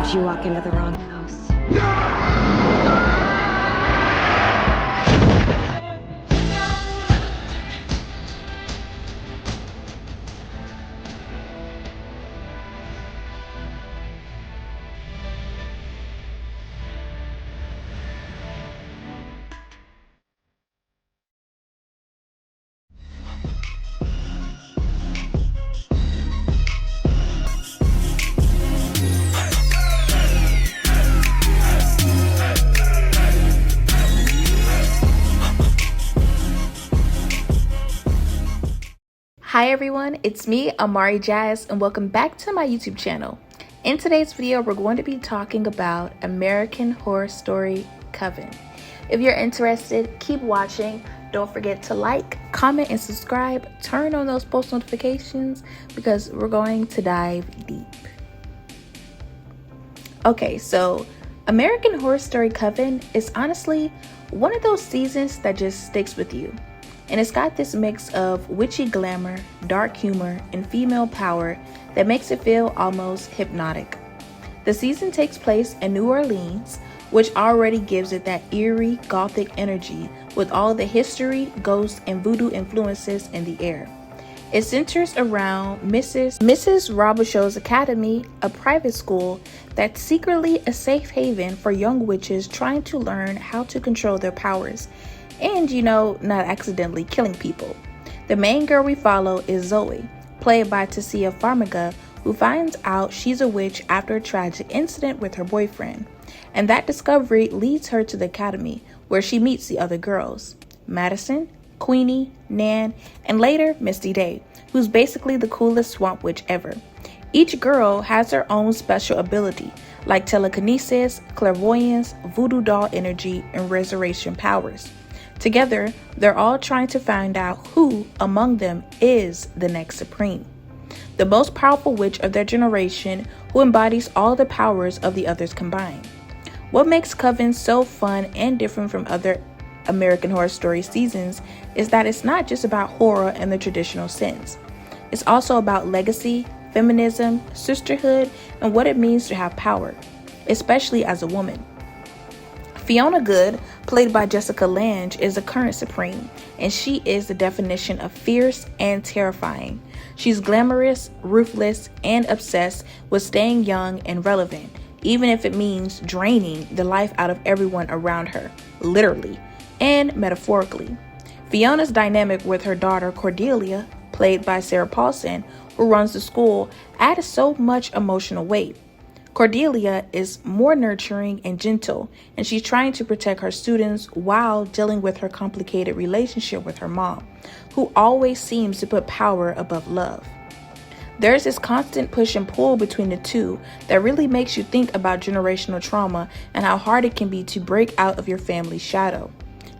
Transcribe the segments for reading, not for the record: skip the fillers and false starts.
Did you walk into the wrong house? Hi everyone, it's me, Amarijasz, and welcome back to my YouTube channel. In today's video, we're going to be talking about American Horror Story Coven. If you're interested, keep watching. Don't forget to like, comment, and subscribe. Turn on those post notifications because we're going to dive deep. Okay, so American Horror Story Coven is honestly one of those seasons that just sticks with you. And it's got this mix of witchy glamour, dark humor, and female power that makes it feel almost hypnotic. The season takes place in New Orleans, which already gives it that eerie, gothic energy with all the history, ghosts, and voodoo influences in the air. It centers around Mrs. Robichaud's Academy, a private school that's secretly a safe haven for young witches trying to learn how to control their powers and, not accidentally killing people. The main girl we follow is Zoe, played by Tasia Farmiga, who finds out she's a witch after a tragic incident with her boyfriend. And that discovery leads her to the academy, where she meets the other girls, Madison, Queenie, Nan, and later Misty Day, who's basically the coolest swamp witch ever. Each girl has her own special ability, like telekinesis, clairvoyance, voodoo doll energy, and resurrection powers. Together, they're all trying to find out who among them is the next Supreme, the most powerful witch of their generation who embodies all the powers of the others combined. What makes Coven so fun and different from other American Horror Story seasons is that it's not just about horror in the traditional sense. It's also about legacy, feminism, sisterhood, and what it means to have power, especially as a woman. Fiona Good, played by Jessica Lange, is the current Supreme, and she is the definition of fierce and terrifying. She's glamorous, ruthless, and obsessed with staying young and relevant, even if it means draining the life out of everyone around her, literally and metaphorically. Fiona's dynamic with her daughter Cordelia, played by Sarah Paulson, who runs the school, adds so much emotional weight. Cordelia is more nurturing and gentle, and she's trying to protect her students while dealing with her complicated relationship with her mom, who always seems to put power above love. There's this constant push and pull between the two that really makes you think about generational trauma and how hard it can be to break out of your family's shadow.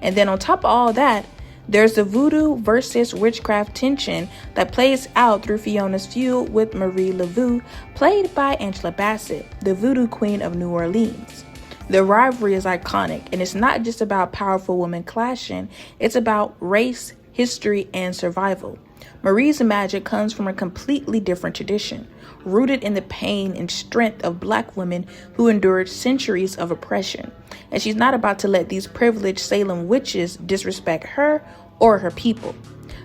And then on top of all that, there's the voodoo versus witchcraft tension that plays out through Fiona's feud with Marie Laveau, played by Angela Bassett, the voodoo queen of New Orleans. The rivalry is iconic, and it's not just about powerful women clashing, it's about race, history, and survival. Marie's magic comes from a completely different tradition, rooted in the pain and strength of Black women who endured centuries of oppression. And she's not about to let these privileged Salem witches disrespect her or her people.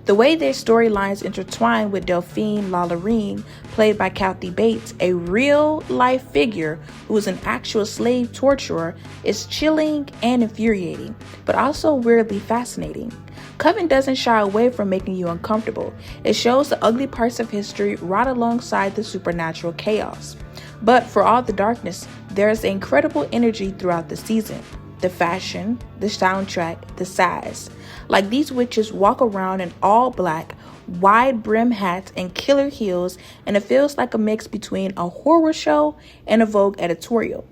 The way their storylines intertwine with Delphine Lalaurie, played by Kathy Bates, a real-life figure who is an actual slave torturer, is chilling and infuriating, but also weirdly fascinating. Coven doesn't shy away from making you uncomfortable. It shows the ugly parts of history right alongside the supernatural chaos. But for all the darkness, there's incredible energy throughout the season. The fashion, the soundtrack, the size. Like these witches walk around in all black, wide brim hats and killer heels, and it feels like a mix between a horror show and a Vogue editorial.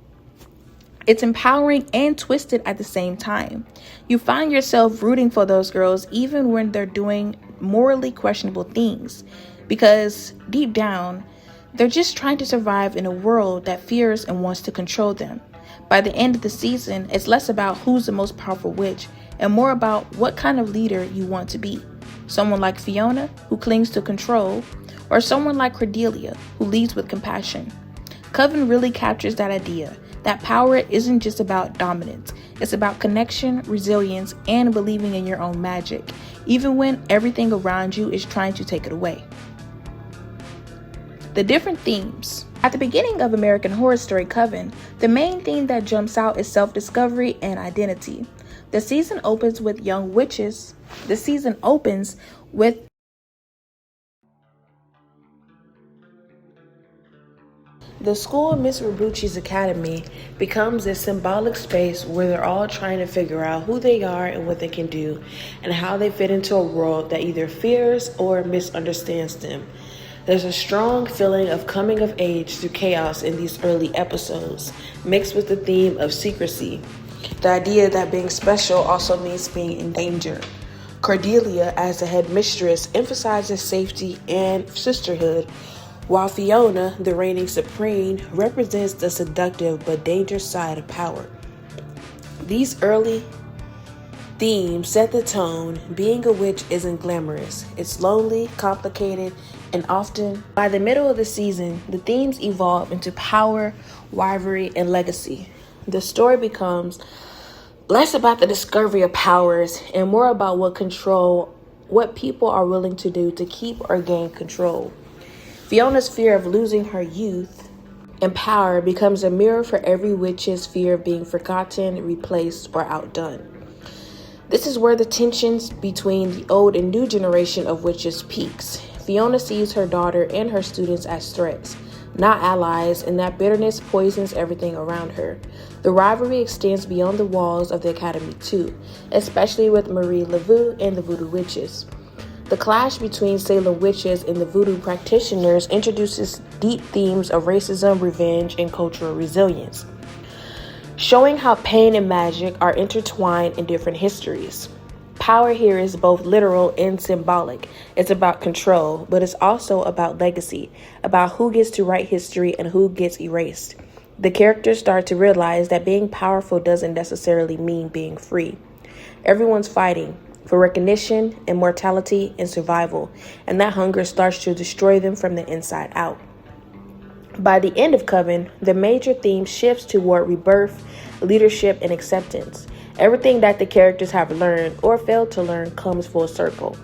It's empowering and twisted at the same time. You find yourself rooting for those girls even when they're doing morally questionable things, because deep down, they're just trying to survive in a world that fears and wants to control them. By the end of the season, it's less about who's the most powerful witch and more about what kind of leader you want to be. Someone like Fiona, who clings to control, or someone like Cordelia, who leads with compassion. Coven really captures that idea that power isn't just about dominance. It's about connection, resilience, and believing in your own magic, even when everything around you is trying to take it away. The different themes. At the beginning of American Horror Story Coven, the main theme that jumps out is self-discovery and identity. The season opens with young witches. The season opens with the school of Miss Rabucci's academy becomes a symbolic space where they're all trying to figure out who they are and what they can do, and how they fit into a world that either fears or misunderstands them. There's a strong feeling of coming of age through chaos in these early episodes, mixed with the theme of secrecy. The idea that being special also means being in danger. Cordelia, as the headmistress, emphasizes safety and sisterhood, while Fiona, the reigning supreme, represents the seductive but dangerous side of power. These early themes set the tone. Being a witch isn't glamorous. It's lonely, complicated, and often, by the middle of the season, the themes evolve into power, rivalry, and legacy. The story becomes less about the discovery of powers and more about what people are willing to do to keep or gain control. Fiona's fear of losing her youth and power becomes a mirror for every witch's fear of being forgotten, replaced, or outdone. This is where the tensions between the old and new generation of witches peaks. Fiona sees her daughter and her students as threats, not allies, and that bitterness poisons everything around her. The rivalry extends beyond the walls of the academy too, especially with Marie Laveau and the Voodoo Witches. The clash between Salem witches and the voodoo practitioners introduces deep themes of racism, revenge, and cultural resilience, showing how pain and magic are intertwined in different histories. Power here is both literal and symbolic. It's about control, but it's also about legacy, about who gets to write history and who gets erased. The characters start to realize that being powerful doesn't necessarily mean being free. Everyone's fighting for recognition, immortality, and survival, and that hunger starts to destroy them from the inside out. By the end of Coven, the major theme shifts toward rebirth, leadership, and acceptance. Everything that the characters have learned or failed to learn comes full circle.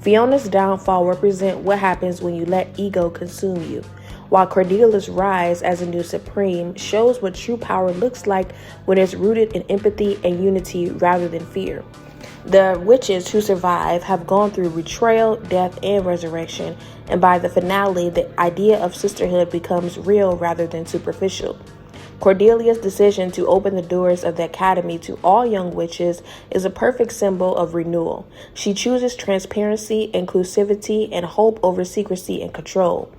Fiona's downfall represents what happens when you let ego consume you, while Cordelia's rise as a new supreme shows what true power looks like when it's rooted in empathy and unity rather than fear. The witches who survive have gone through betrayal, death, and resurrection, and by the finale, the idea of sisterhood becomes real rather than superficial. Cordelia's decision to open the doors of the academy to all young witches is a perfect symbol of renewal. She chooses transparency, inclusivity, and hope over secrecy and control.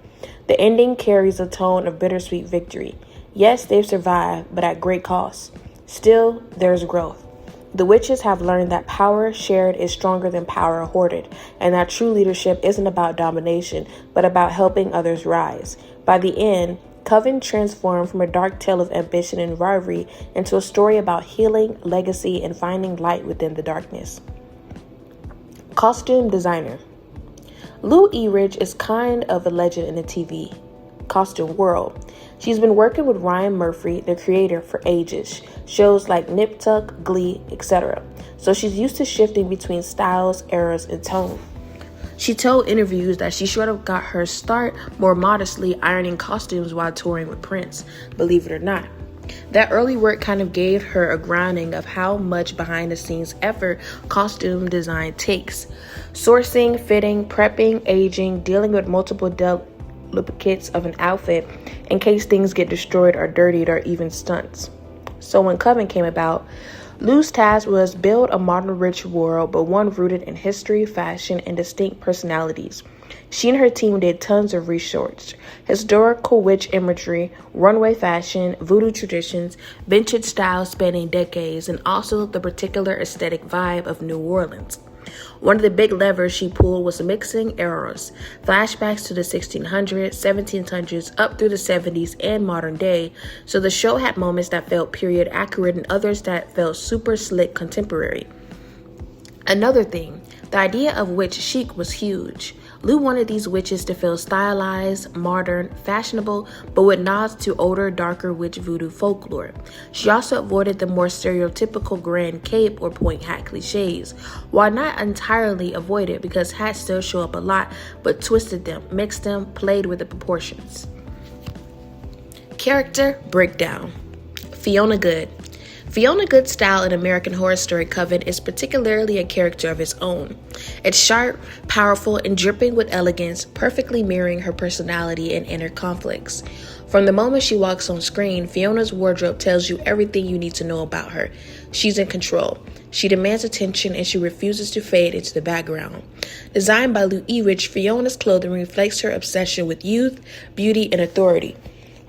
The ending carries a tone of bittersweet victory. Yes, they've survived, but at great cost. Still, there's growth. The witches have learned that power shared is stronger than power hoarded, and that true leadership isn't about domination, but about helping others rise. By the end, Coven transformed from a dark tale of ambition and rivalry into a story about healing, legacy, and finding light within the darkness. Costume designer. Lou Eridge is kind of a legend in the TV costume world. She's been working with Ryan Murphy, the creator, for ages, shows like Nip Tuck, Glee, etc. So she's used to shifting between styles, eras, and tone. She told interviews that she sort of got her start more modestly ironing costumes while touring with Prince, believe it or not. That early work kind of gave her a grounding of how much behind-the-scenes effort costume design takes. Sourcing, fitting, prepping, aging, dealing with multiple duplicates of an outfit in case things get destroyed or dirtied or even stunts. So when Coven came about, Lou's task was build a modern rich world, but one rooted in history, fashion, and distinct personalities. She and her team did tons of research, historical witch imagery, runway fashion, voodoo traditions, vintage styles spanning decades, and also the particular aesthetic vibe of New Orleans. One of the big levers she pulled was mixing eras, flashbacks to the 1600s, 1700s, up through the 70s, and modern day, so the show had moments that felt period accurate and others that felt super slick contemporary. Another thing, the idea of witch chic was huge. Lou wanted these witches to feel stylized, modern, fashionable, but with nods to older, darker witch voodoo folklore. She also avoided the more stereotypical grand cape or point hat cliches, while not entirely avoided because hats still show up a lot, but twisted them, mixed them, played with the proportions. Character breakdown. Fiona Good. Fiona Good's style in American Horror Story Coven is particularly a character of its own. It's sharp, powerful, and dripping with elegance, perfectly mirroring her personality and inner conflicts. From the moment she walks on screen, Fiona's wardrobe tells you everything you need to know about her. She's in control. She demands attention and she refuses to fade into the background. Designed by Lou Rich, Fiona's clothing reflects her obsession with youth, beauty, and authority.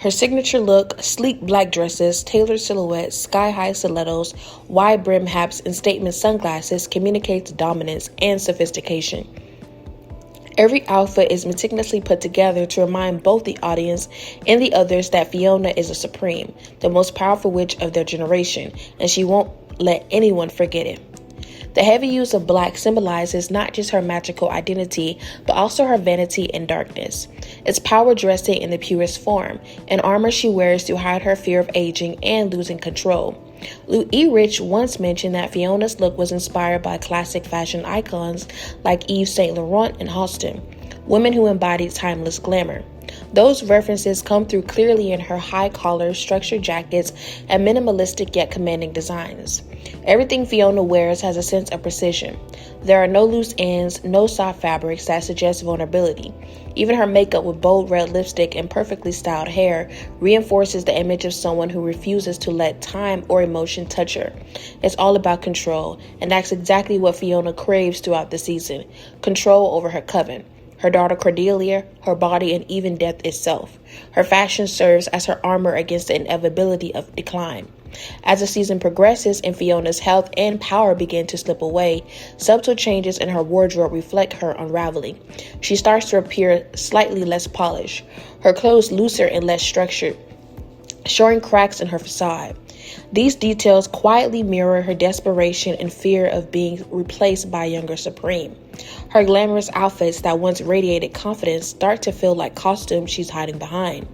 Her signature look, sleek black dresses, tailored silhouettes, sky-high stilettos, wide-brim hats, and statement sunglasses communicates dominance and sophistication. Every outfit is meticulously put together to remind both the audience and the others that Fiona is a supreme, the most powerful witch of their generation, and she won't let anyone forget it. The heavy use of black symbolizes not just her magical identity, but also her vanity and darkness. It's power dressing in the purest form, an armor she wears to hide her fear of aging and losing control. Lou Rich once mentioned that Fiona's look was inspired by classic fashion icons like Yves Saint Laurent and Halston, women who embodied timeless glamour. Those references come through clearly in her high collar, structured jackets and minimalistic yet commanding designs. Everything Fiona wears has a sense of precision. There are no loose ends, no soft fabrics that suggest vulnerability. Even her makeup with bold red lipstick and perfectly styled hair reinforces the image of someone who refuses to let time or emotion touch her. It's all about control, and that's exactly what Fiona craves throughout the season: control over her coven, her daughter Cordelia, her body, and even death itself. Her fashion serves as her armor against the inevitability of decline. As the season progresses and Fiona's health and power begin to slip away, subtle changes in her wardrobe reflect her unraveling. She starts to appear slightly less polished, her clothes looser and less structured, showing cracks in her facade. These details quietly mirror her desperation and fear of being replaced by a younger Supreme. Her glamorous outfits that once radiated confidence start to feel like costumes she's hiding behind.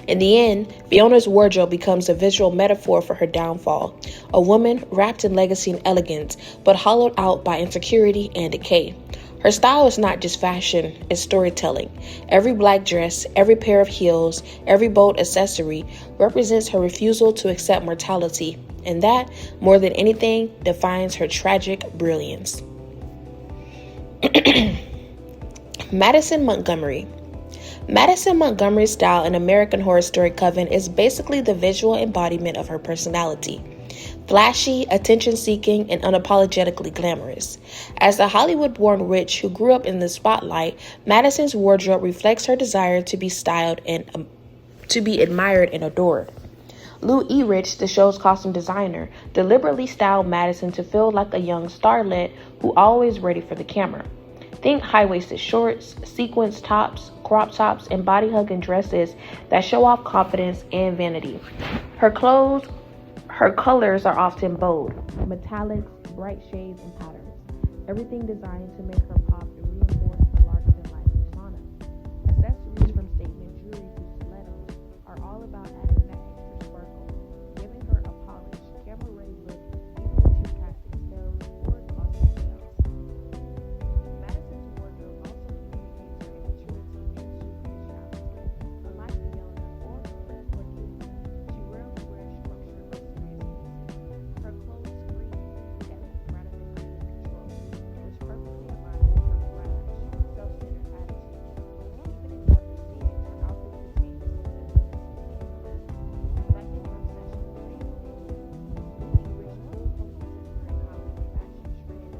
In the end, Fiona's wardrobe becomes a visual metaphor for her downfall, a woman wrapped in legacy and elegance, but hollowed out by insecurity and decay. Her style is not just fashion, it's storytelling. Every black dress, every pair of heels, every bold accessory represents her refusal to accept mortality, and that, more than anything, defines her tragic brilliance. Madison Montgomery. Madison Montgomery's style in American Horror Story Coven is basically the visual embodiment of her personality. Flashy, attention-seeking, and unapologetically glamorous. As the Hollywood-born witch who grew up in the spotlight, Madison's wardrobe reflects her desire to be styled and to be admired and adored. Lou Rich, the show's costume designer, deliberately styled Madison to feel like a young starlet who always ready for the camera. Think high-waisted shorts, sequins tops, crop tops, and body-hugging dresses that show off confidence and vanity. Her colors are often bold, metallics, bright shades, and patterns. Everything designed to make her pop and reinforce her larger-than-life persona. Accessories from statement jewelry to stilettos are all about adding that extra sparkle, giving her a polished, camera-ready look even when she's casting spells or causing chaos. Madison's wardrobe also communicates her immaturity and superficiality. Unlike Fiona or Cordelia, she rarely wears structure or seriousness. Her clothes scream depth rather than control, which perfectly aligns with her brash, self-centered attitude. Even in darker scenes, her outfits contain stability and grace, reflecting her obsession with safety. The original focuses on her iconic fashion trends,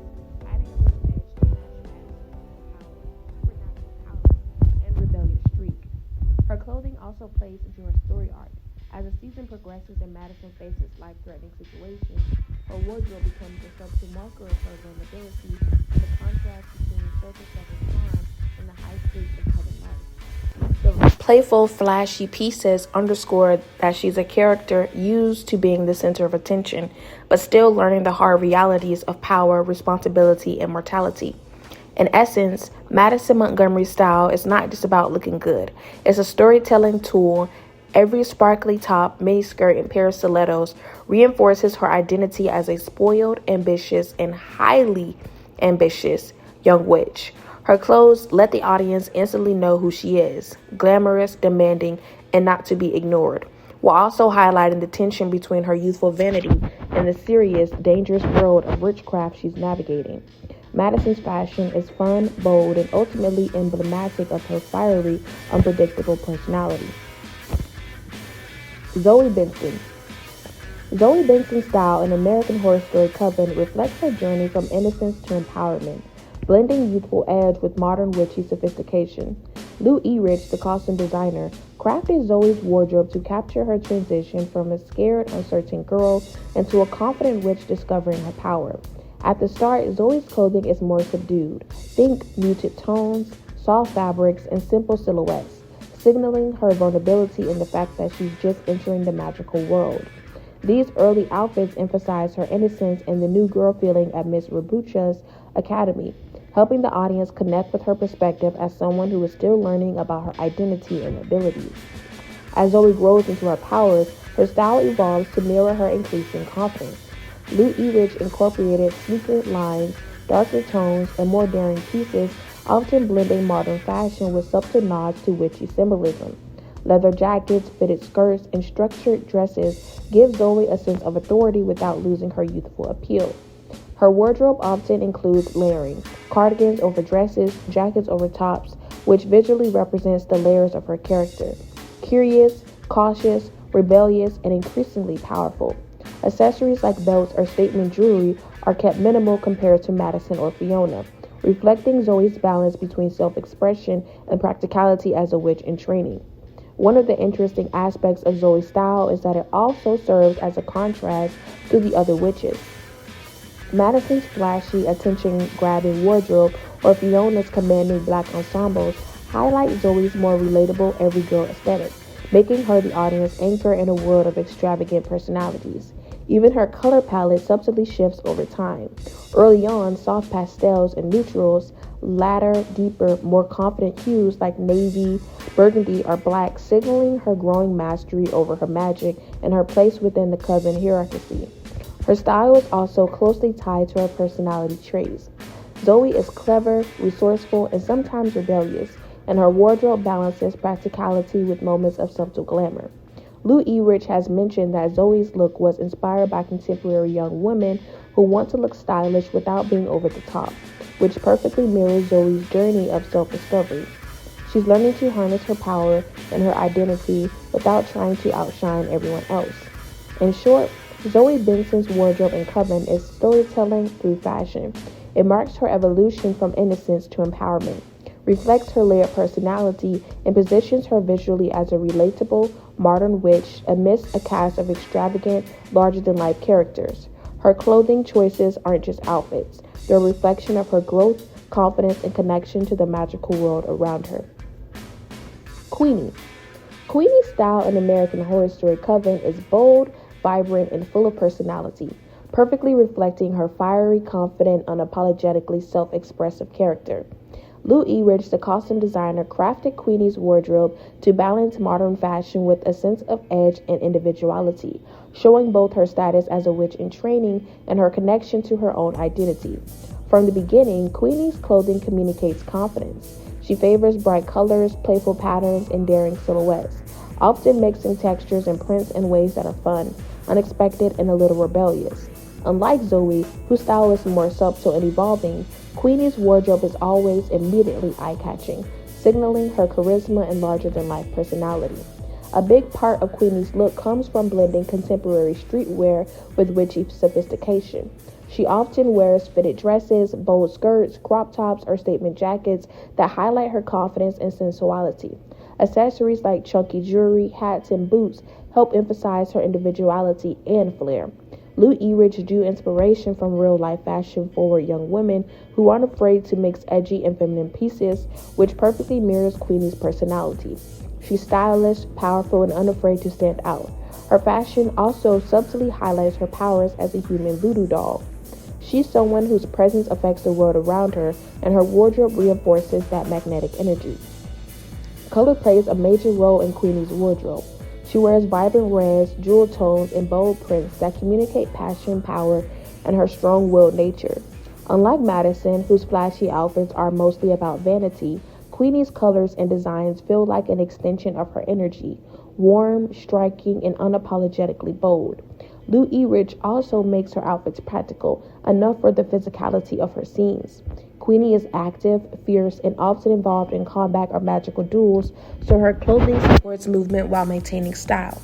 adding a little edge to match Madison's power, supernatural power, and rebellious streak. Her clothing also plays into her story arc. As the season progresses and Madison faces life-threatening situations, her wardrobe becomes a subtle marker of her vulnerability and the contrast between surface level charm and the high stakes of Coven life. The playful, flashy pieces underscore that she's a character used to being the center of attention, but still learning the hard realities of power, responsibility, and mortality. In essence, Madison Montgomery's style is not just about looking good. It's a storytelling tool. Every sparkly top, miniskirt, and pair of stilettos reinforces her identity as a spoiled, ambitious, and highly ambitious young witch. Her clothes let the audience instantly know who she is: glamorous, demanding, and not to be ignored, while also highlighting the tension between her youthful vanity and the serious, dangerous world of witchcraft she's navigating. Madison's fashion is fun, bold, and ultimately emblematic of her fiery, unpredictable personality. Zoe Benson. Zoe Benson's style in American Horror Story Coven reflects her journey from innocence to empowerment, blending youthful edge with modern witchy sophistication. Lou E. Rich, the costume designer, crafted Zoe's wardrobe to capture her transition from a scared, uncertain girl into a confident witch discovering her power. At the start, Zoe's clothing is more subdued. Think muted tones, soft fabrics, and simple silhouettes, signaling her vulnerability in the fact that she's just entering the magical world. These early outfits emphasize her innocence and the new girl feeling at Miss Rabucha's academy, helping the audience connect with her perspective as someone who is still learning about her identity and abilities. As Zoe grows into her powers, her style evolves to mirror her increasing confidence. Lou E. Rich incorporated sleeker lines, darker tones, and more daring pieces, often blending modern fashion with subtle nods to witchy symbolism. Leather jackets, fitted skirts, and structured dresses give Zoe a sense of authority without losing her youthful appeal. Her wardrobe often includes layering: cardigans over dresses, jackets over tops, which visually represents the layers of her character: curious, cautious, rebellious, and increasingly powerful. Accessories like belts or statement jewelry are kept minimal compared to Madison or Fiona, reflecting Zoe's balance between self-expression and practicality as a witch in training. One of the interesting aspects of Zoe's style is that it also serves as a contrast to the other witches. Madison's flashy, attention-grabbing wardrobe or Fiona's commanding black ensembles highlight Zoe's more relatable every girl aesthetic, making her the audience anchor in a world of extravagant personalities. Even her color palette subtly shifts over time. Early on, soft pastels and neutrals, latter, deeper, more confident hues like navy, burgundy, or black, signaling her growing mastery over her magic and her place within the Coven hierarchy. Her style is also closely tied to her personality traits. Zoe is clever, resourceful, and sometimes rebellious, and her wardrobe balances practicality with moments of subtle glamour. Lou E. Rich has mentioned that Zoe's look was inspired by contemporary young women who want to look stylish without being over the top, which perfectly mirrors Zoe's journey of self-discovery. She's learning to harness her power and her identity without trying to outshine everyone else. In short, Zoe Benson's wardrobe in Coven is storytelling through fashion. It marks her evolution from innocence to empowerment, reflects her layered personality, and positions her visually as a relatable, modern witch amidst a cast of extravagant, larger-than-life characters. Her clothing choices aren't just outfits. They're a reflection of her growth, confidence, and connection to the magical world around her. Queenie. Queenie's style in American Horror Story Coven is bold, vibrant, and full of personality, perfectly reflecting her fiery, confident, unapologetically self-expressive character. Lou E. Rich, the costume designer, crafted Queenie's wardrobe to balance modern fashion with a sense of edge and individuality, showing both her status as a witch in training and her connection to her own identity. From the beginning, Queenie's clothing communicates confidence. She favors bright colors, playful patterns, and daring silhouettes, often mixing textures and prints in ways that are fun, unexpected, and a little rebellious. Unlike Zoe, whose style is more subtle and evolving, Queenie's wardrobe is always immediately eye-catching, signaling her charisma and larger-than-life personality. A big part of Queenie's look comes from blending contemporary streetwear with witchy sophistication. She often wears fitted dresses, bold skirts, crop tops, or statement jackets that highlight her confidence and sensuality. Accessories like chunky jewelry, hats, and boots help emphasize her individuality and flair. Lou E. Rich drew inspiration from real-life fashion-forward young women who aren't afraid to mix edgy and feminine pieces, which perfectly mirrors Queenie's personality. She's stylish, powerful, and unafraid to stand out. Her fashion also subtly highlights her powers as a human voodoo doll. She's someone whose presence affects the world around her, and her wardrobe reinforces that magnetic energy. Color plays a major role in Queenie's wardrobe. She wears vibrant reds, jewel tones, and bold prints that communicate passion, power, and her strong-willed nature. Unlike Madison, whose flashy outfits are mostly about vanity, Queenie's colors and designs feel like an extension of her energy, warm, striking, and unapologetically bold. Lou E. Rich also makes her outfits practical, enough for the physicality of her scenes. Queenie is active, fierce, and often involved in combat or magical duels, so her clothing supports movement while maintaining style.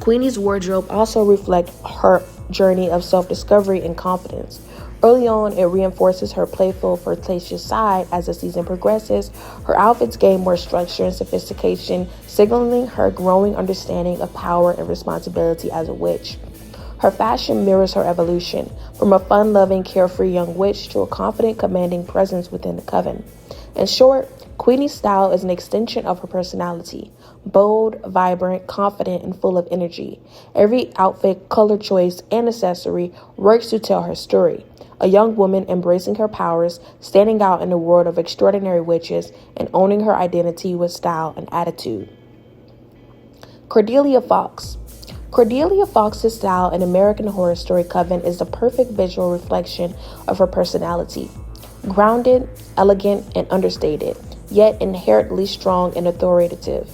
Queenie's wardrobe also reflects her journey of self-discovery and confidence. Early on, it reinforces her playful, flirtatious side. As the season progresses, her outfits gain more structure and sophistication, signaling her growing understanding of power and responsibility as a witch. Her fashion mirrors her evolution, from a fun-loving, carefree young witch to a confident, commanding presence within the Coven. In short, Queenie's style is an extension of her personality. Bold, vibrant, confident, and full of energy. Every outfit, color choice, and accessory works to tell her story. A young woman embracing her powers, standing out in the world of extraordinary witches, and owning her identity with style and attitude. Cordelia Fox. Cordelia Fox's style in American Horror Story Coven is the perfect visual reflection of her personality. Grounded, elegant, and understated, yet inherently strong and authoritative.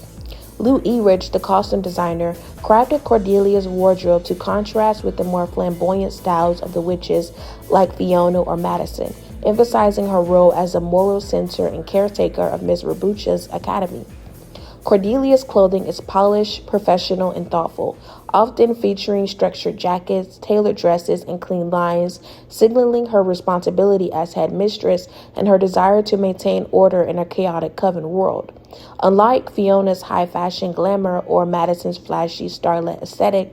Lou E. Rich, the costume designer, crafted Cordelia's wardrobe to contrast with the more flamboyant styles of the witches like Fiona or Madison, emphasizing her role as a moral center and caretaker of Miss Rabucha's academy. Cordelia's clothing is polished, professional, and thoughtful, often featuring structured jackets, tailored dresses, and clean lines, signaling her responsibility as head mistress and her desire to maintain order in a chaotic Coven world. Unlike Fiona's high-fashion glamour or Madison's flashy starlet aesthetic,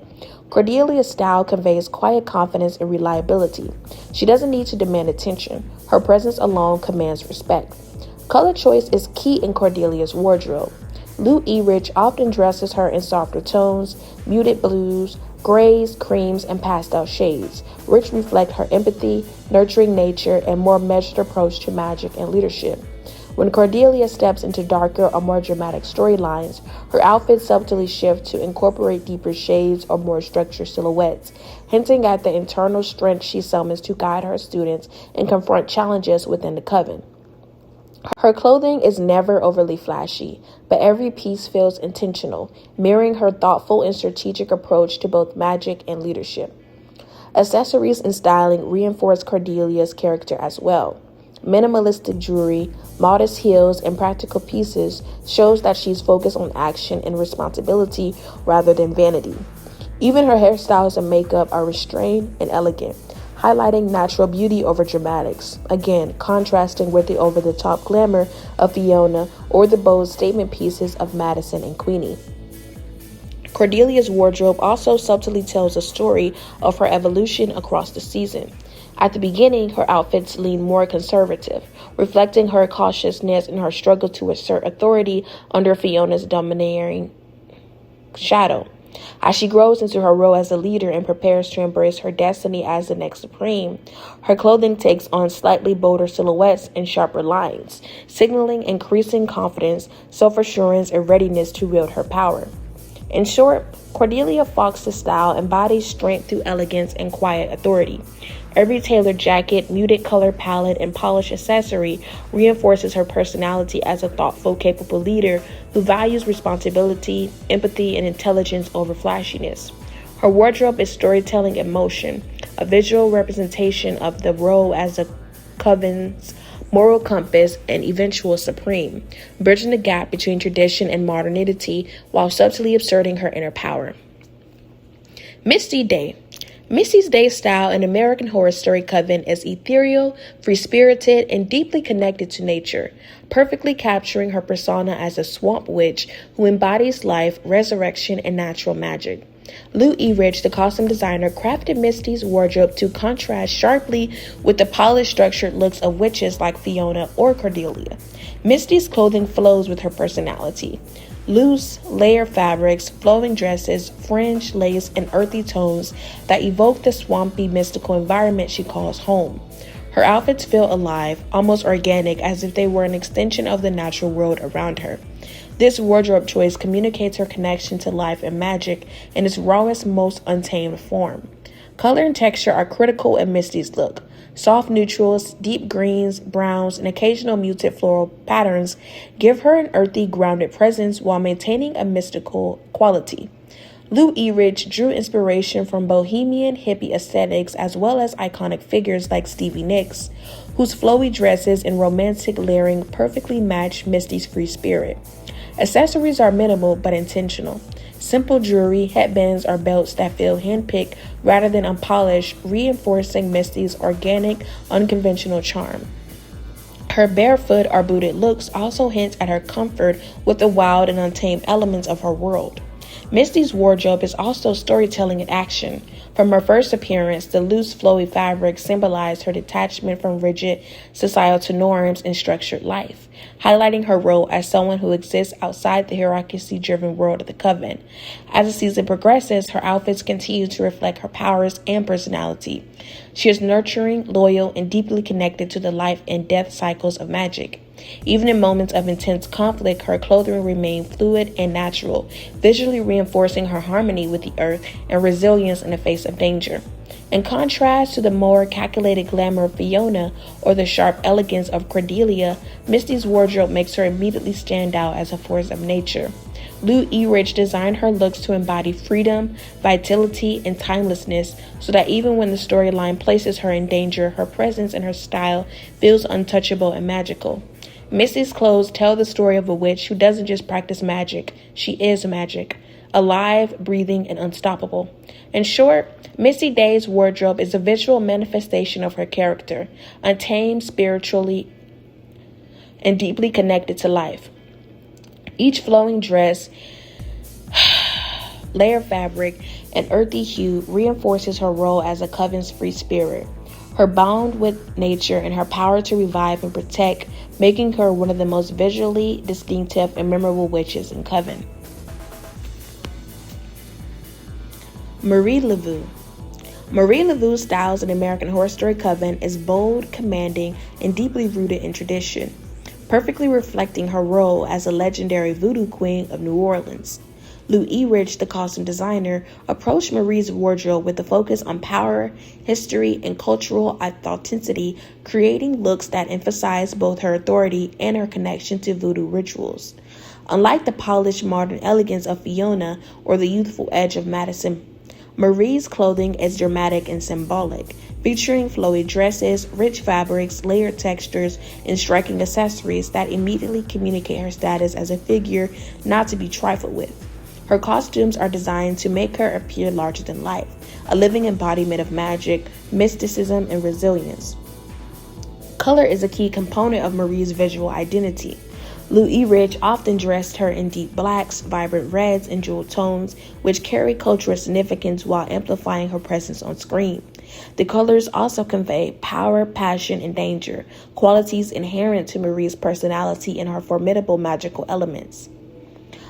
Cordelia's style conveys quiet confidence and reliability. She doesn't need to demand attention. Her presence alone commands respect. Color choice is key in Cordelia's wardrobe. Lou E. Rich often dresses her in softer tones, muted blues, grays, creams, and pastel shades, which reflect her empathy, nurturing nature, and more measured approach to magic and leadership. When Cordelia steps into darker or more dramatic storylines, her outfits subtly shift to incorporate deeper shades or more structured silhouettes, hinting at the internal strength she summons to guide her students and confront challenges within the Coven. Her clothing is never overly flashy, but every piece feels intentional, mirroring her thoughtful and strategic approach to both magic and leadership. Accessories and styling reinforce Cordelia's character as well. Minimalistic jewelry, modest heels, and practical pieces shows that she's focused on action and responsibility rather than vanity. Even her hairstyles and makeup are restrained and elegant, highlighting natural beauty over dramatics, again contrasting with the over-the-top glamour of Fiona or the bold statement pieces of Madison and Queenie. Cordelia's wardrobe also subtly tells a story of her evolution across the season. At the beginning, her outfits lean more conservative, reflecting her cautiousness and her struggle to assert authority under Fiona's domineering shadow. As she grows into her role as a leader and prepares to embrace her destiny as the next supreme, her clothing takes on slightly bolder silhouettes and sharper lines, signaling increasing confidence, self-assurance, and readiness to wield her power. In short, Cordelia Fox's style embodies strength through elegance and quiet authority. Every tailored jacket, muted color palette, and polished accessory reinforces her personality as a thoughtful, capable leader who values responsibility, empathy, and intelligence over flashiness. Her wardrobe is storytelling in motion, a visual representation of the role as a Coven's moral compass and eventual supreme, bridging the gap between tradition and modernity while subtly asserting her inner power. Misty Day. Missy's Day style in American Horror Story Coven is ethereal, free-spirited, and deeply connected to nature, perfectly capturing her persona as a swamp witch who embodies life, resurrection, and natural magic. Lou E. Rich, the costume designer, crafted Misty's wardrobe to contrast sharply with the polished, structured looks of witches like Fiona or Cordelia. Misty's clothing flows with her personality. Loose, layered fabrics, flowing dresses, fringe, lace, and earthy tones that evoke the swampy, mystical environment she calls home. Her outfits feel alive, almost organic, as if they were an extension of the natural world around her. This wardrobe choice communicates her connection to life and magic in its rawest, most untamed form. Color and texture are critical in Misty's look. Soft neutrals, deep greens, browns, and occasional muted floral patterns give her an earthy, grounded presence while maintaining a mystical quality. Lou E. Rich drew inspiration from bohemian hippie aesthetics as well as iconic figures like Stevie Nicks, whose flowy dresses and romantic layering perfectly match Misty's free spirit. Accessories are minimal but intentional. Simple jewelry, headbands, or belts that feel handpicked rather than unpolished, reinforcing Misty's organic, unconventional charm. Her barefoot or booted looks also hint at her comfort with the wild and untamed elements of her world. Misty's wardrobe is also storytelling in action. From her first appearance, the loose, flowy fabric symbolized her detachment from rigid societal norms and structured life, highlighting her role as someone who exists outside the hierarchy-driven world of the Coven. As the season progresses, her outfits continue to reflect her powers and personality. She is nurturing, loyal, and deeply connected to the life and death cycles of magic. Even in moments of intense conflict, her clothing remains fluid and natural, visually reinforcing her harmony with the earth and resilience in the face of danger. In contrast to the more calculated glamour of Fiona or the sharp elegance of Cordelia, Misty's wardrobe makes her immediately stand out as a force of nature. Lou E. Rich designed her looks to embody freedom, vitality, and timelessness, so that even when the storyline places her in danger, her presence and her style feels untouchable and magical. Misty's clothes tell the story of a witch who doesn't just practice magic, she is magic, alive, breathing, and unstoppable. In short, Misty Day's wardrobe is a visual manifestation of her character, untamed, spiritually, and deeply connected to life. Each flowing dress, layered fabric, and earthy hue reinforces her role as a Coven's free spirit, her bond with nature, and her power to revive and protect, making her one of the most visually distinctive and memorable witches in Coven. Marie Laveau. Marie Laveau's styles in American Horror Story Coven is bold, commanding, and deeply rooted in tradition, perfectly reflecting her role as a legendary voodoo queen of New Orleans. Lou E. Rich, the costume designer, approached Marie's wardrobe with a focus on power, history, and cultural authenticity, creating looks that emphasize both her authority and her connection to voodoo rituals. Unlike the polished modern elegance of Fiona or the youthful edge of Madison, Marie's clothing is dramatic and symbolic, featuring flowy dresses, rich fabrics, layered textures, and striking accessories that immediately communicate her status as a figure not to be trifled with. Her costumes are designed to make her appear larger than life, a living embodiment of magic, mysticism, and resilience. Color is a key component of Marie's visual identity. Lou E. Rich often dressed her in deep blacks, vibrant reds, and jewel tones, which carry cultural significance while amplifying her presence on screen. The colors also convey power, passion, and danger, qualities inherent to Marie's personality and her formidable magical elements.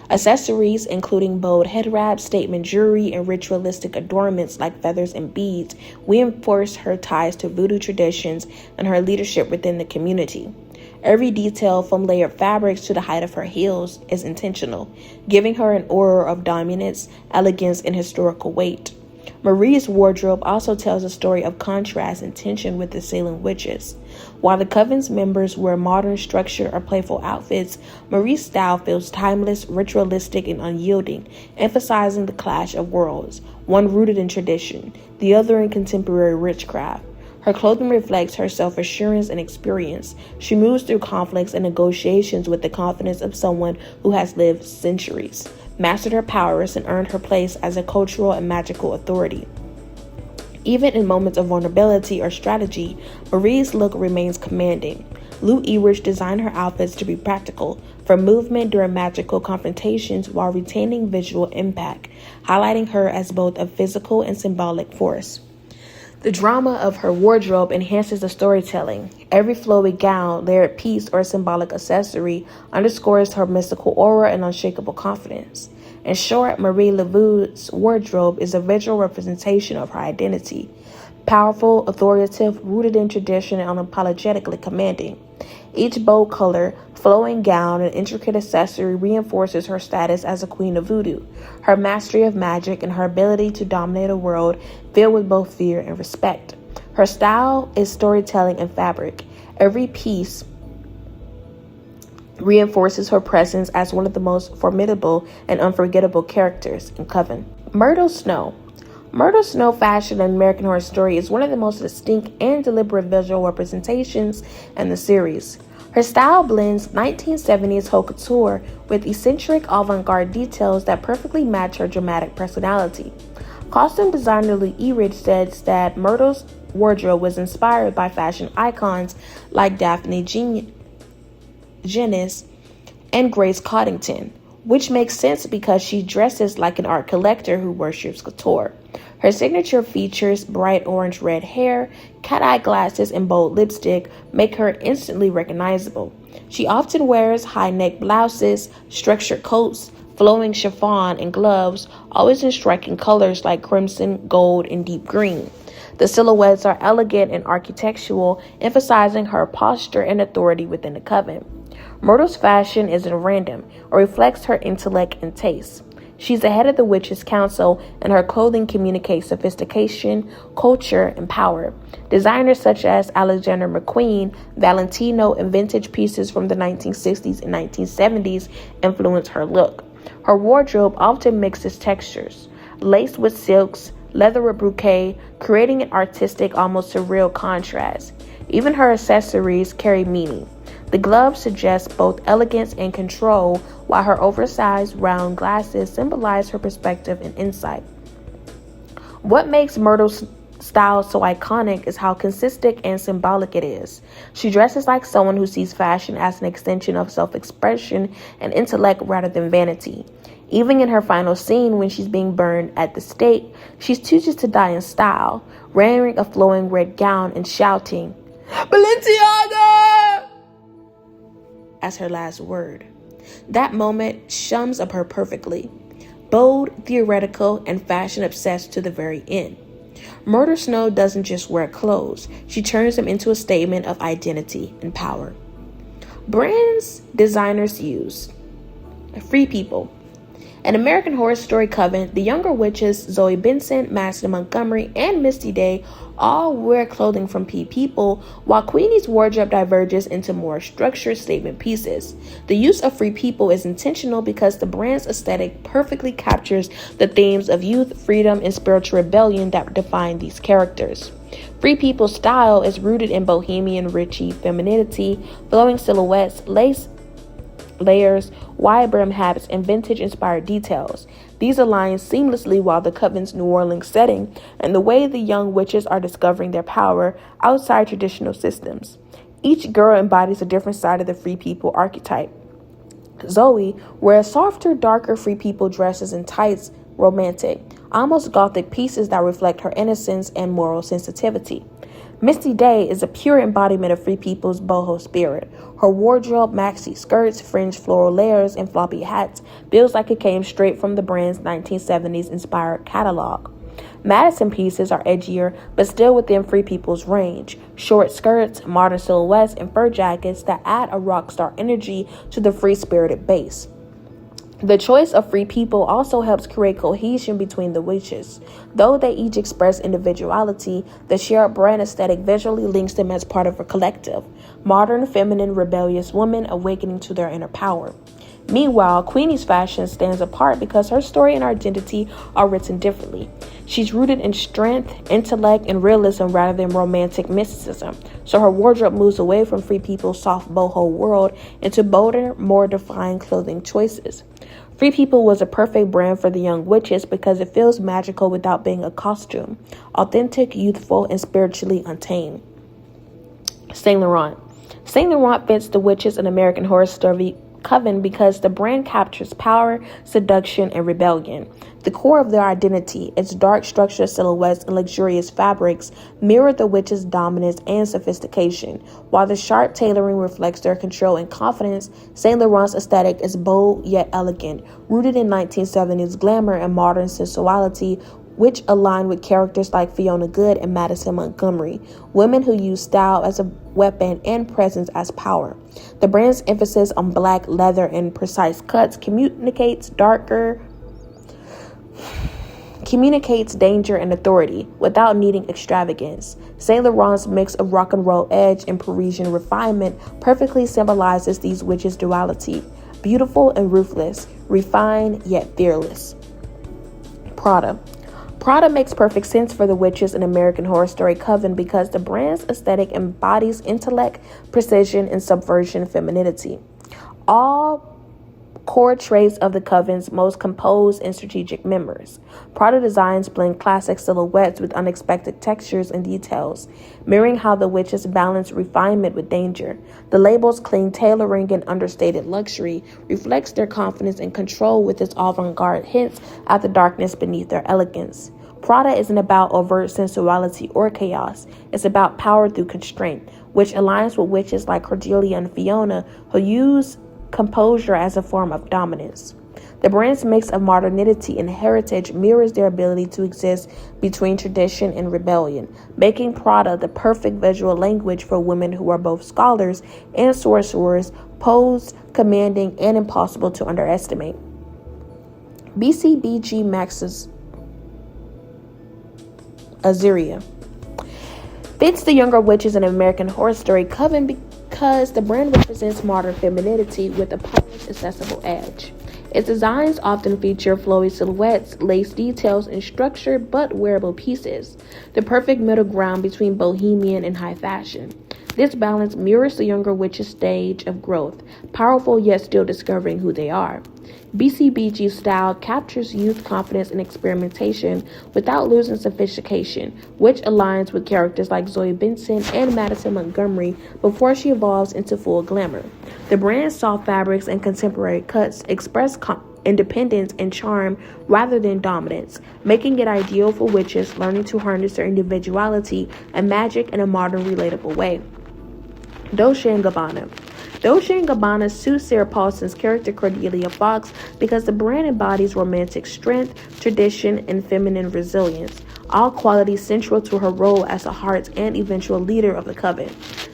Accessories, including bold head wraps, statement jewelry, and ritualistic adornments like feathers and beads, reinforce her ties to voodoo traditions and her leadership within the community. Every detail, from layered fabrics to the height of her heels, is intentional, giving her an aura of dominance, elegance, and historical weight. Marie's wardrobe also tells a story of contrast and tension with the Salem witches. While the Coven's members wear modern structure or playful outfits, Marie's style feels timeless, ritualistic, and unyielding, emphasizing the clash of worlds, one rooted in tradition, the other in contemporary witchcraft. Her clothing reflects her self-assurance and experience. She moves through conflicts and negotiations with the confidence of someone who has lived centuries, mastered her powers, and earned her place as a cultural and magical authority. Even in moments of vulnerability or strategy, Marie's look remains commanding. Lou Ehrich designed her outfits to be practical, for movement during magical confrontations while retaining visual impact, highlighting her as both a physical and symbolic force. The drama of her wardrobe enhances the storytelling. Every flowy gown, layered piece, or symbolic accessory underscores her mystical aura and unshakable confidence. In short, Marie Laveau's wardrobe is a visual representation of her identity. Powerful, authoritative, rooted in tradition, and unapologetically commanding. Each bold color, flowing gown, and intricate accessory reinforces her status as a queen of voodoo, her mastery of magic, and her ability to dominate a world filled with both fear and respect. Her style is storytelling and fabric. Every piece reinforces her presence as one of the most formidable and unforgettable characters in Coven. Myrtle Snow. Myrtle Snow fashion in American Horror Story is one of the most distinct and deliberate visual representations in the series. Her style blends 1970s haute couture with eccentric avant-garde details that perfectly match her dramatic personality. Costume designer Lou Ehrich says that Myrtle's wardrobe was inspired by fashion icons like Daphne Guinness and Grace Coddington, which makes sense because she dresses like an art collector who worships couture. Her signature features bright orange-red hair, cat-eye glasses, and bold lipstick make her instantly recognizable. She often wears high-neck blouses, structured coats, flowing chiffon, and gloves, always in striking colors like crimson, gold, and deep green. The silhouettes are elegant and architectural, emphasizing her posture and authority within the Coven. Myrtle's fashion isn't random or reflects her intellect and taste. She's the head of the Witches' Council, and her clothing communicates sophistication, culture, and power. Designers such as Alexander McQueen, Valentino, and vintage pieces from the 1960s and 1970s influence her look. Her wardrobe often mixes textures, lace with silks, leather with brocade, creating an artistic, almost surreal contrast. Even her accessories carry meaning. The gloves suggest both elegance and control, while her oversized round glasses symbolize her perspective and insight. What makes Myrtle's style so iconic is how consistent and symbolic it is. She dresses like someone who sees fashion as an extension of self-expression and intellect rather than vanity. Even in her final scene, when she's being burned at the stake, she chooses to die in style, wearing a flowing red gown and shouting, "Balenciaga!" as her last word. That moment sums up her perfectly. Bold, theoretical, and fashion-obsessed to the very end. Myrtle Snow doesn't just wear clothes. She turns them into a statement of identity and power. Brands designers use. Free People. In American Horror Story Coven, the younger witches Zoe Benson, Madison Montgomery, and Misty Day all wear clothing from Free People, while Queenie's wardrobe diverges into more structured statement pieces. The use of Free People is intentional because the brand's aesthetic perfectly captures the themes of youth, freedom, and spiritual rebellion that define these characters. Free People's style is rooted in bohemian, richy femininity, flowing silhouettes, lace layers, wide brim hats, and vintage-inspired details. These align seamlessly with the Coven's New Orleans setting and the way the young witches are discovering their power outside traditional systems. Each girl embodies a different side of the Free People archetype. Zoe wears softer, darker Free People dresses and tights, romantic, almost gothic pieces that reflect her innocence and moral sensitivity. Misty Day is a pure embodiment of Free People's boho spirit. Her wardrobe, maxi skirts, fringed floral layers, and floppy hats feels like it came straight from the brand's 1970s inspired catalog. Madison pieces are edgier, but still within Free People's range. Short skirts, modern silhouettes, and fur jackets that add a rock star energy to the free-spirited base. The choice of Free People also helps create cohesion between the witches. Though they each express individuality, the shared brand aesthetic visually links them as part of a collective, modern, feminine, rebellious women awakening to their inner power. Meanwhile, Queenie's fashion stands apart because her story and identity are written differently. She's rooted in strength, intellect, and realism rather than romantic mysticism, so her wardrobe moves away from Free People's soft boho world into bolder, more defined clothing choices. Free People was a perfect brand for the young witches because it feels magical without being a costume, authentic, youthful, and spiritually untamed. Saint Laurent. Saint Laurent fits the witches in American Horror Story Coven because the brand captures power, seduction, and rebellion. The core of their identity, its dark structured silhouettes and luxurious fabrics, mirror the witches' dominance and sophistication. While the sharp tailoring reflects their control and confidence, Saint Laurent's aesthetic is bold yet elegant, rooted in 1970s glamour and modern sensuality, which align with characters like Fiona Good and Madison Montgomery, women who use style as a weapon and presence as power. The brand's emphasis on black leather and precise cuts communicates danger and authority without needing extravagance. Saint Laurent's mix of rock and roll edge and Parisian refinement perfectly symbolizes these witches' duality: beautiful and ruthless, refined yet fearless. Prada makes perfect sense for the witches in American Horror Story Coven because the brand's aesthetic embodies intellect, precision, and subversion femininity. All core traits of the Coven's most composed and strategic members. Prada designs blend classic silhouettes with unexpected textures and details, mirroring how the witches balance refinement with danger. The label's clean tailoring and understated luxury reflects their confidence and control, with its avant-garde hints at the darkness beneath their elegance. Prada isn't about overt sensuality or chaos. It's about power through constraint, which aligns with witches like Cordelia and Fiona, who use composure as a form of dominance. The brand's mix of modernity and heritage mirrors their ability to exist between tradition and rebellion, making Prada the perfect visual language for women who are both scholars and sorcerers, posed, commanding, and impossible to underestimate. BCBG Max's Azaria fits the younger witches in American Horror Story Coven because the brand represents modern femininity with a polished, accessible edge. Its designs often feature flowy silhouettes, lace details, and structured but wearable pieces, the perfect middle ground between bohemian and high fashion. This balance mirrors the younger witches' stage of growth, powerful yet still discovering who they are. BCBG's style captures youth confidence and experimentation without losing sophistication, which aligns with characters like Zoe Benson and Madison Montgomery before she evolves into full glamour. The brand's soft fabrics and contemporary cuts express independence and charm rather than dominance, making it ideal for witches learning to harness their individuality and magic in a modern, relatable way. Dolce & Gabbana. Dolce & Gabbana suits Sarah Paulson's character Cordelia Fox because the brand embodies romantic strength, tradition, and feminine resilience, all qualities central to her role as the heart and eventual leader of the Coven.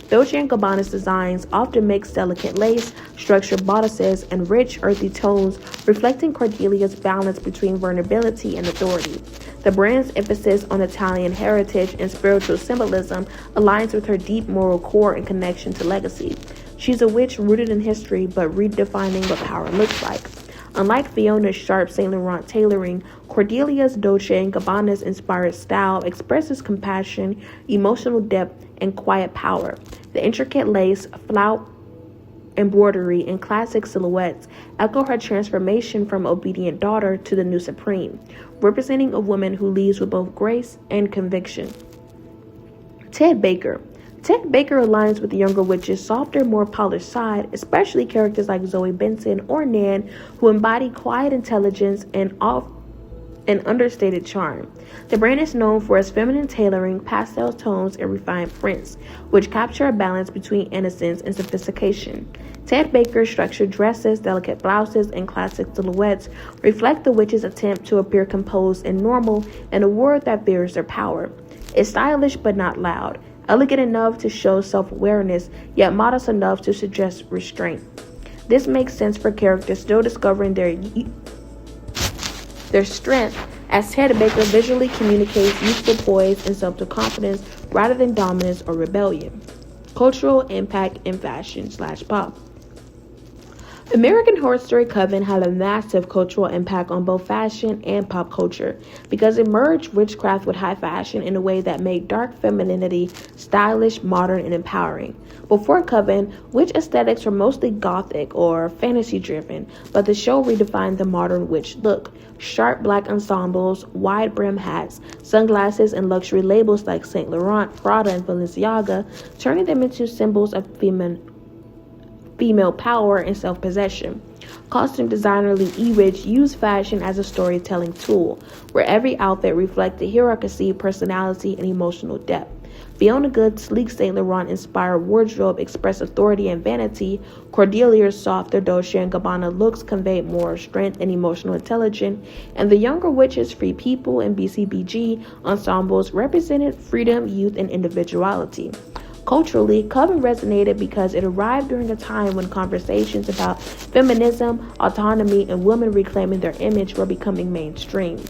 Dolce & Gabbana's designs often mix delicate lace, structured bodices, and rich, earthy tones, reflecting Cordelia's balance between vulnerability and authority. The brand's emphasis on Italian heritage and spiritual symbolism aligns with her deep moral core and connection to legacy. She's a witch rooted in history, but redefining what power looks like. Unlike Fiona's sharp Saint Laurent tailoring, Cordelia's Dolce & Gabbana's inspired style expresses compassion, emotional depth, and quiet power. The intricate lace, flout, embroidery, and classic silhouettes echo her transformation from obedient daughter to the new supreme, representing a woman who leads with both grace and conviction. Ted Baker aligns with the younger witch's softer, more polished side, especially characters like Zoe Benson or Nan, who embody quiet intelligence and understated charm. The brand is known for its feminine tailoring, pastel tones, and refined prints, which capture a balance between innocence and sophistication. Ted Baker's structured dresses, delicate blouses, and classic silhouettes reflect the witch's attempt to appear composed and normal in a world that fears their power. It's stylish but not loud, elegant enough to show self-awareness, yet modest enough to suggest restraint. This makes sense for characters still discovering their strength, as Ted Baker visually communicates youthful poise and self-confidence rather than dominance or rebellion. Cultural impact in fashion/pop. American Horror Story Coven had a massive cultural impact on both fashion and pop culture because it merged witchcraft with high fashion in a way that made dark femininity stylish, modern, and empowering. Before Coven, witch aesthetics were mostly gothic or fantasy driven, but the show redefined the modern witch look. Sharp black ensembles, wide brim hats, sunglasses, and luxury labels like Saint Laurent, Prada, and Balenciaga, turning them into symbols of female power and self-possession. Costume designer Lee Ewich used fashion as a storytelling tool, where every outfit reflected hierarchy, personality, and emotional depth. Fiona Good's sleek Saint Laurent-inspired wardrobe expressed authority and vanity. Cordelia's softer Dolce & Gabbana looks conveyed more strength and emotional intelligence, and the younger witches, Free People, and BCBG ensembles represented freedom, youth, and individuality. Culturally, Coven resonated because it arrived during a time when conversations about feminism, autonomy, and women reclaiming their image were becoming mainstream.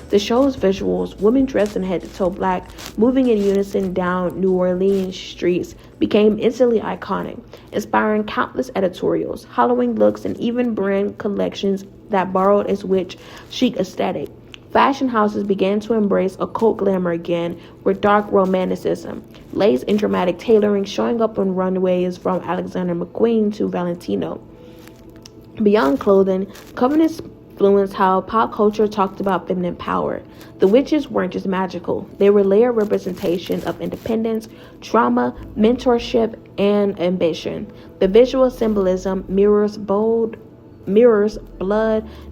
The show's visuals, women dressed in head-to-toe black, moving in unison down New Orleans streets, became instantly iconic, inspiring countless editorials, Halloween looks, and even brand collections that borrowed its witch chic aesthetic. Fashion houses began to embrace occult glamour again with dark romanticism, lace and dramatic tailoring showing up on runways from Alexander McQueen to Valentino. Beyond clothing, Coven influenced how pop culture talked about feminine power. The witches weren't just magical, they were layered representation of independence, trauma, mentorship, and ambition. The visual symbolism mirrors blood,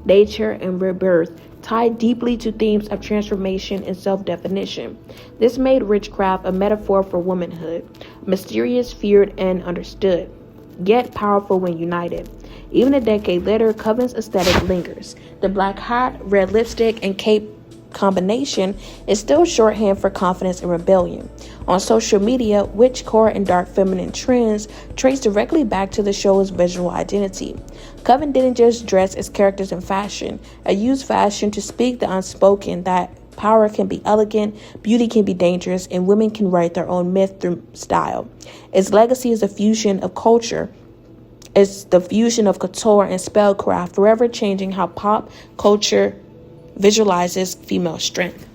nature, and rebirth, tied deeply to themes of transformation and self-definition. This made witchcraft a metaphor for womanhood, mysterious, feared, and understood, yet powerful when united. Even a decade later, Coven's aesthetic lingers. The black hat, red lipstick, and cape combination is still shorthand for confidence and rebellion. On social media, witchcore and dark feminine trends trace directly back to the show's visual identity. Coven didn't just dress its characters in fashion, it used fashion to speak the unspoken that power can be elegant, beauty can be dangerous, and women can write their own myth through style. Its legacy is a fusion of culture. It's the fusion of couture and spellcraft, forever changing how pop culture visualizes female strength.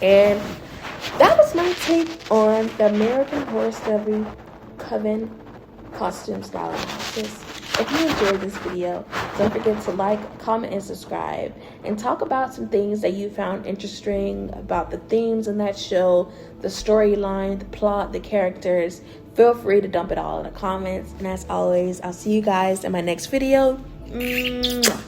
And that was my take on the American Horror Story Coven costume style analysis. If you enjoyed this video, don't forget to like, comment, and subscribe, and talk about some things that you found interesting about the themes in that show, the storyline, the plot, the characters. Feel free to dump it all in the comments. And as always, I'll see you guys in my next video. Mwah.